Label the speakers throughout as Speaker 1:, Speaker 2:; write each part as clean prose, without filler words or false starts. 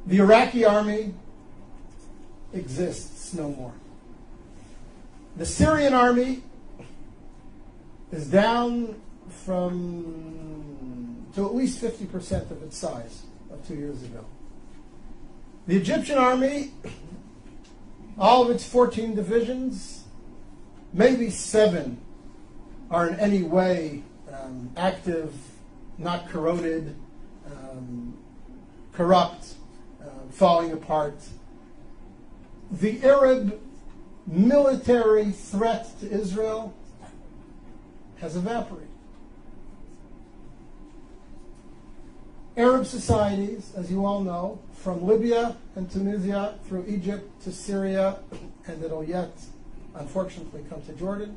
Speaker 1: The Iraqi army exists no more. The Syrian army is down to at least 50% of its size of 2 years ago. The Egyptian army, all of its 14 divisions, maybe 7 are in any way active, not corroded, corrupt, falling apart. The Arab military threat to Israel has evaporated. Arab societies, as you all know, from Libya and Tunisia through Egypt to Syria, and it'll yet, unfortunately, come to Jordan,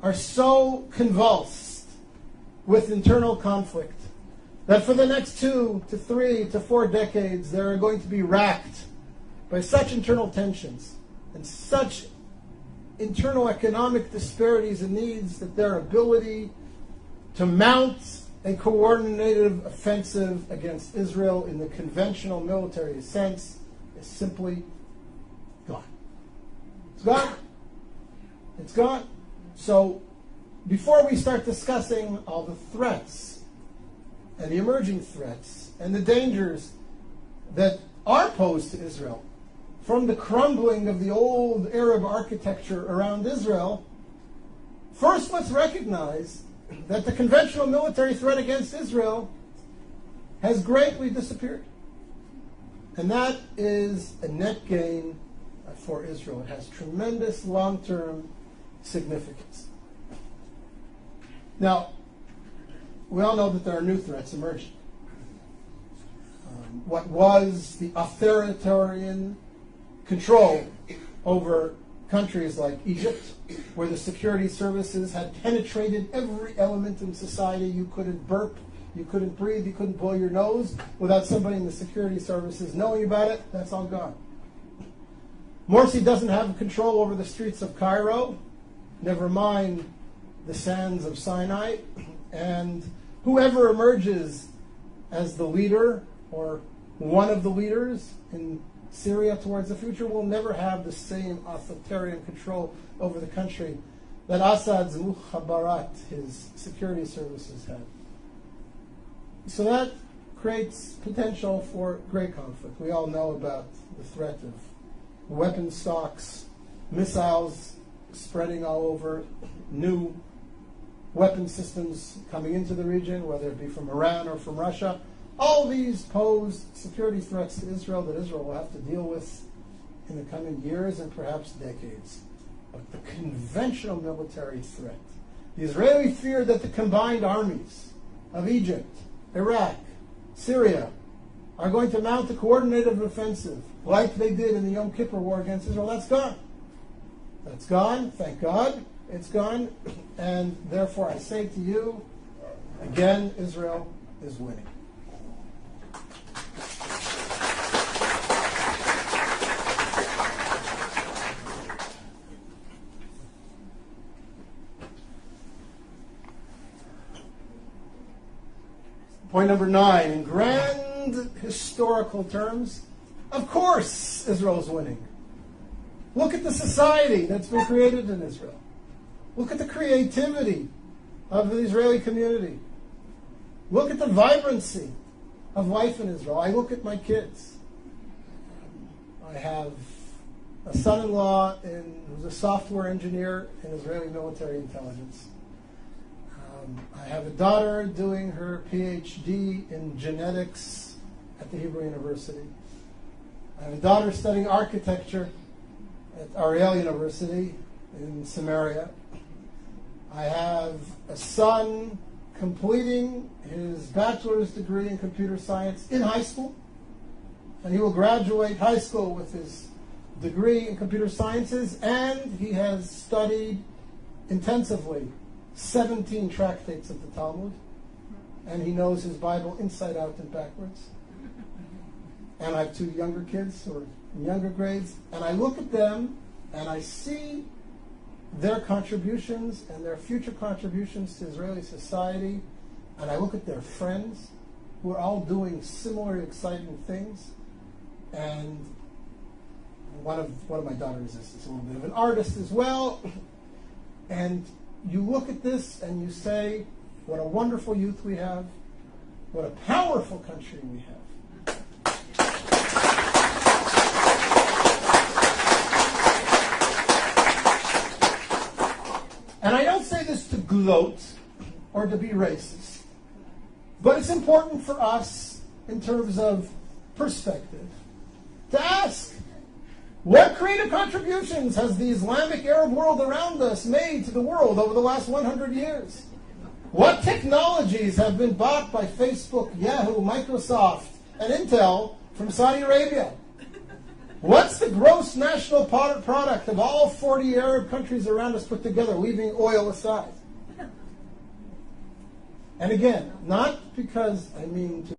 Speaker 1: are so convulsed with internal conflict that for the next 2 to 3 to 4 decades, they are going to be racked by such internal tensions and such internal economic disparities and needs that their ability to mount a coordinated offensive against Israel in the conventional military sense is simply gone. It's gone. It's gone. So before we start discussing all the threats and the emerging threats and the dangers that are posed to Israel from the crumbling of the old Arab architecture around Israel, first let's recognize that the conventional military threat against Israel has greatly disappeared. And that is a net gain for Israel. It has tremendous long-term significance. Now, we all know that there are new threats emerging. What was the authoritarian control over countries like Egypt, where the security services had penetrated every element in society. You couldn't burp, you couldn't breathe, you couldn't blow your nose without somebody in the security services knowing about it. That's all gone. Morsi doesn't have control over the streets of Cairo, never mind the sands of Sinai. And whoever emerges as the leader or one of the leaders in Syria towards the future will never have the same authoritarian control over the country that Assad's mukhabarat, his security services, had. So that creates potential for great conflict. We all know about the threat of weapon stocks, missiles spreading all over, new weapon systems coming into the region, whether it be from Iran or from Russia. All these pose security threats to Israel that Israel will have to deal with in the coming years and perhaps decades. But the conventional military threat, the Israeli fear that the combined armies of Egypt, Iraq, Syria are going to mount a coordinated offensive like they did in the Yom Kippur War against Israel, that's gone. That's gone, thank God, it's gone. And therefore I say to you, again, Israel is winning. Point number 9, in grand historical terms, of course Israel's winning. Look at the society that's been created in Israel. Look at the creativity of the Israeli community. Look at the vibrancy of life in Israel. I look at my kids. I have a son-in-law who's a software engineer in Israeli military intelligence. I have a daughter doing her PhD in genetics at the Hebrew University. I have a daughter studying architecture at Ariel University in Samaria. I have a son completing his bachelor's degree in computer science in high school, and he will graduate high school with his degree in computer sciences, and he has studied intensively 17 tractates of the Talmud, and he knows his Bible inside out and backwards. And I have 2 younger kids who are in younger grades, and I look at them and I see their contributions and their future contributions to Israeli society, and I look at their friends who are all doing similar exciting things, and one of my daughters is a little bit of an artist as well. And you look at this and you say, what a wonderful youth we have, what a powerful country we have. And I don't say this to gloat or to be racist, but it's important for us in terms of perspective to ask, what creative contributions has the Islamic Arab world around us made to the world over the last 100 years? What technologies have been bought by Facebook, Yahoo, Microsoft, and Intel from Saudi Arabia? What's the gross national product of all 40 Arab countries around us put together, leaving oil aside? And again, not because I mean to